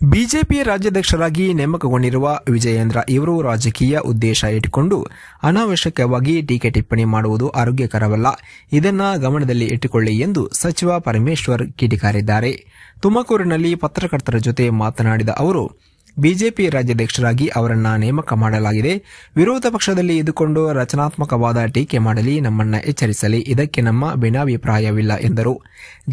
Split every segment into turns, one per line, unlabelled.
BJP ರಾಜ್ಯಾಧ್ಯಕ್ಷರಾಗಿ ನೇಮಕಗೊಂಡಿರುವ ವಿಜಯೇಂದ್ರ ಇವರು ರಾಜಕೀಯ ಉದ್ದೇಶ ಇಟ್ಟುಕೊಂಡು ಅನಾವಶ್ಯಕವಾಗಿ ಟೀಕೆ ಟಿಪ್ಪಣಿ ಮಾಡುವುದು ಆರೋಗ್ಯಕರವಲ್ಲ. ಇದನ್ನ ಗಮನದಲ್ಲಿ ಇಟ್ಟುಕೊಳ್ಳಿ ಎಂದು ಸಚಿವ ಪರಮೇಶ್ವರ್ ಕಿಡಿಕಾರಿದ್ದಾರೆ. ತುಮಕೂರಿನಲ್ಲಿ ಪತ್ರಕರ್ತರ ಜೊತೆ ಮಾತನಾಡಿದ ಅವರು, ಬಿಜೆಪಿ ರಾಜ್ಯಾಧ್ಯಕ್ಷರಾಗಿ ಅವರನ್ನ ನೇಮಕ ಮಾಡಲಾಗಿದೆ. ವಿರೋಧ ಪಕ್ಷದಲ್ಲಿ ಇದ್ದುಕೊಂಡು ರಚನಾತ್ಮಕವಾದ ಟೀಕೆ ಮಾಡಲಿ, ನಮ್ಮನ್ನ ಎಚ್ಚರಿಸಲಿ. ಇದಕ್ಕೆ ನಮ್ಮ ಭಿನ್ನಾಭಿಪ್ರಾಯವಿಲ್ಲ ಎಂದರು.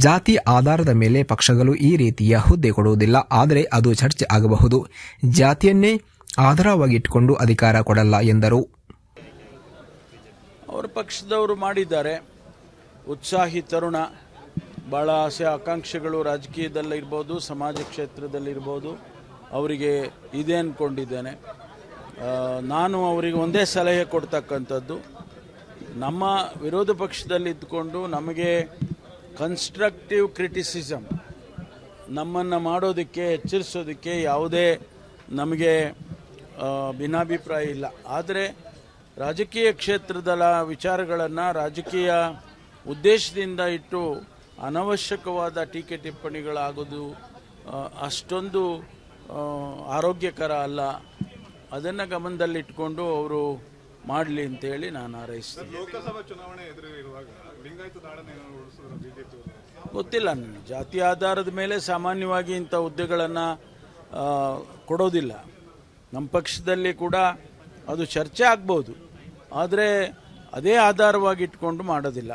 ಜಾತಿ ಆಧಾರದ ಮೇಲೆ ಪಕ್ಷಗಳು ಈ ರೀತಿಯ ಹುದ್ದೆ ಕೊಡುವುದಿಲ್ಲ. ಆದರೆ ಅದು ಚರ್ಚೆ ಆಗಬಹುದು. ಜಾತಿಯನ್ನೇ ಆಧಾರವಾಗಿಟ್ಟುಕೊಂಡು ಅಧಿಕಾರ ಕೊಡಲ್ಲ ಎಂದರು.
ಅವರ ಪಕ್ಷದವರು ಮಾಡಿದ್ದಾರೆ. ಉತ್ಸಾಹಿ ತರುಣ, ಬಹಳ ಆಸೆ ಆಕಾಂಕ್ಷೆಗಳು ರಾಜಕೀಯದಲ್ಲಿರ್ಬೋದು, ಸಮಾಜ ಕ್ಷೇತ್ರದಲ್ಲಿರ್ಬೋದು. ಅವರಿಗೆ ಇದೆ ಅಂದ್ಕೊಂಡಿದ್ದೇನೆ. ನಾನು ಅವರಿಗೆ ಒಂದೇ ಸಲಹೆ ಕೊಡ್ತಕ್ಕಂಥದ್ದು, ನಮ್ಮ ವಿರೋಧ ಪಕ್ಷದಲ್ಲಿ ಇದ್ದುಕೊಂಡು ನಮಗೆ ಕನ್ಸ್ಟ್ರಕ್ಟಿವ್ ಕ್ರಿಟಿಸಿಸಮ್ ನಮ್ಮನ್ನು ಮಾಡೋದಕ್ಕೆ, ಎಚ್ಚರಿಸೋದಕ್ಕೆ ಯಾವುದೇ ನಮಗೆ ಭಿನ್ನಾಭಿಪ್ರಾಯ ಇಲ್ಲ. ಆದರೆ ರಾಜಕೀಯ ಕ್ಷೇತ್ರದ ವಿಚಾರಗಳನ್ನು ರಾಜಕೀಯ ಉದ್ದೇಶದಿಂದ ಇಟ್ಟು ಅನವಶ್ಯಕವಾದ ಟೀಕೆ ಟಿಪ್ಪಣಿಗಳಾಗೋದು ಅಷ್ಟೊಂದು ಆರೋಗ್ಯಕರ ಅಲ್ಲ. ಅದನ್ನು ಗಮನದಲ್ಲಿಟ್ಟುಕೊಂಡು ಅವರು ಮಾಡಲಿ ಅಂತೇಳಿ ನಾನು ಹಾರೈಸ್ತೀನಿ.
ಲೋಕಸಭಾ ಚುನಾವಣೆ ಎದುರಿರುವಾಗ ಲಿಂಗಾಯತ ದಾಳನ ಗೊತ್ತಿಲ್ಲ. ನನಗೆ
ಜಾತಿ ಆಧಾರದ ಮೇಲೆ ಸಾಮಾನ್ಯವಾಗಿ ಇಂಥ ಹುದ್ದೆಗಳನ್ನು ಕೊಡೋದಿಲ್ಲ. ನಮ್ಮ ಪಕ್ಷದಲ್ಲಿ ಕೂಡ ಅದು ಚರ್ಚೆ ಆಗ್ಬೋದು, ಆದರೆ ಅದೇ ಆಧಾರವಾಗಿ ಇಟ್ಕೊಂಡು ಮಾಡೋದಿಲ್ಲ.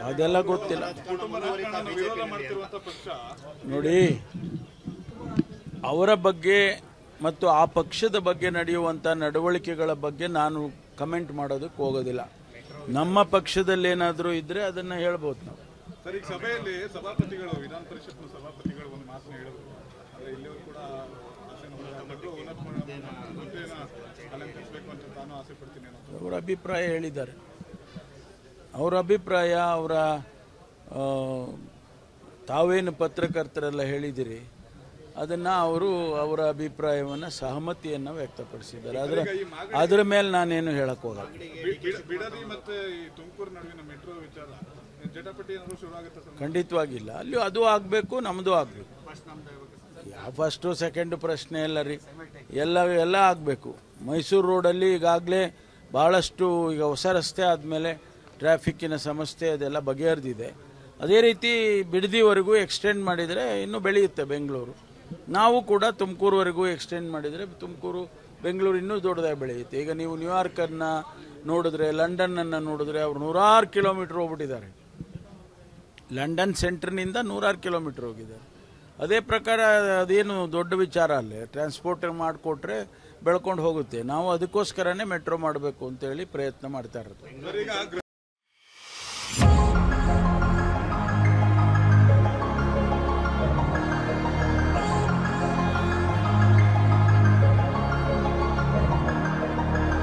ಅದೆಲ್ಲ ಗೊತ್ತಿಲ್ಲ. ನೋಡಿ, ಅವರ ಬಗ್ಗೆ ಮತ್ತು ಆ ಪಕ್ಷದ ಬಗ್ಗೆ ನಡೆಯುವಂಥ ನಡವಳಿಕೆಗಳ ಬಗ್ಗೆ ನಾನು ಕಮೆಂಟ್ ಮಾಡೋದಕ್ಕೆ ಹೋಗೋದಿಲ್ಲ. ನಮ್ಮ ಪಕ್ಷದಲ್ಲಿ ಏನಾದರೂ ಇದ್ರೆ ಅದನ್ನು ಹೇಳ್ಬೋದು ನಾವು.
ಸರಿ, ಸಭೆಯಲ್ಲಿ ಸಭಾಪತಿಗಳು, ವಿಧಾನ ಪರಿಷತ್ ಸಭಾಪತಿಗಳು ಒಂದು ಮಾತನ್ನು ಹೇಳಿದ್ರು. ಅಂದರೆ ಇಲ್ಲಿಯವರು ಕೂಡ ಅಲಂಕರಿಸಬೇಕು ಅಂತ ನಾನು ಆಸೆ ಪಡ್ತೀನಿ.
ಅವರ ಅಭಿಪ್ರಾಯ ಹೇಳಿದ್ದಾರೆ. ಅವರ ಅಭಿಪ್ರಾಯ, ತಾವೇನು ಪತ್ರಕರ್ತರೆಲ್ಲ ಹೇಳಿದಿರಿ ಅದನ್ನು ಅವರು ಅವರ ಅಭಿಪ್ರಾಯವನ್ನು ಸಹಮತಿಯನ್ನು ವ್ಯಕ್ತಪಡಿಸಿದ್ದಾರೆ. ಅದರ ಮೇಲೆ ನಾನೇನು ಹೇಳಕ್ ಹೋಗಲ್ಲ.
ಬಿಡದಿ ಮತ್ತು ತುಮಕೂರು ನಡುವಿನ ಮೆಟ್ರೋ ವಿಚಾರ ಜಟಾಪಟಿ ಶುರು ಆಗುತ್ತೆ. ಖಂಡಿತವಾಗಿಲ್ಲ.
ಅಲ್ಲಿ ಅದು ಆಗಬೇಕು, ನಮ್ಮದು ಆಗಬೇಕು. ಯಾವ ಫಸ್ಟು ಸೆಕೆಂಡು ಪ್ರಶ್ನೆ ಇಲ್ಲ ರೀ, ಎಲ್ಲ ಆಗಬೇಕು. ಮೈಸೂರು ರೋಡಲ್ಲಿ ಈಗಾಗಲೇ ಭಾಳಷ್ಟು, ಈಗ ಹೊಸ ರಸ್ತೆ ಆದಮೇಲೆ ಟ್ರಾಫಿಕ್ಕಿನ ಸಮಸ್ಯೆ ಅದೆಲ್ಲ ಬಗೆಹರಿದಿದೆ. ಅದೇ ರೀತಿ ಬಿಡದಿವರೆಗೂ ಎಕ್ಸ್ಟೆಂಡ್ ಮಾಡಿದರೆ ಇನ್ನೂ ಬೆಳೆಯುತ್ತೆ ಬೆಂಗಳೂರು. ನಾವು ಕೂಡ ತುಮಕೂರುವರೆಗೂ ಎಕ್ಸ್ಟೆಂಡ್ ಮಾಡಿದರೆ ತುಮಕೂರು, ಬೆಂಗಳೂರು ಇನ್ನೂ ದೊಡ್ಡದಾಗಿ ಬೆಳೆಯುತ್ತೆ. ಈಗ ನೀವು ನ್ಯೂಯಾರ್ಕನ್ನು ನೋಡಿದ್ರೆ, ಲಂಡನ್ನನ್ನು ನೋಡಿದ್ರೆ, ಅವರು 100 ಕಿಲೋಮೀಟ್ರ್ ಹೋಗ್ಬಿಟ್ಟಿದ್ದಾರೆ. ಲಂಡನ್ ಸೆಂಟ್ರ್ನಿಂದ 100 ಕಿಲೋಮೀಟ್ರ್ ಹೋಗಿದ್ದಾರೆ. ಅದೇ ಪ್ರಕಾರ ಅದೇನು ದೊಡ್ಡ ವಿಚಾರ ಅಲ್ಲೇ, ಟ್ರಾನ್ಸ್ಪೋರ್ಟ್ ಮಾಡಿಕೊಟ್ರೆ ಬೆಳ್ಕೊಂಡು ಹೋಗುತ್ತೆ. ನಾವು ಅದಕ್ಕೋಸ್ಕರನೇ ಮೆಟ್ರೋ ಮಾಡಬೇಕು ಅಂತೇಳಿ ಪ್ರಯತ್ನ ಮಾಡ್ತಾ ಇರೋದು.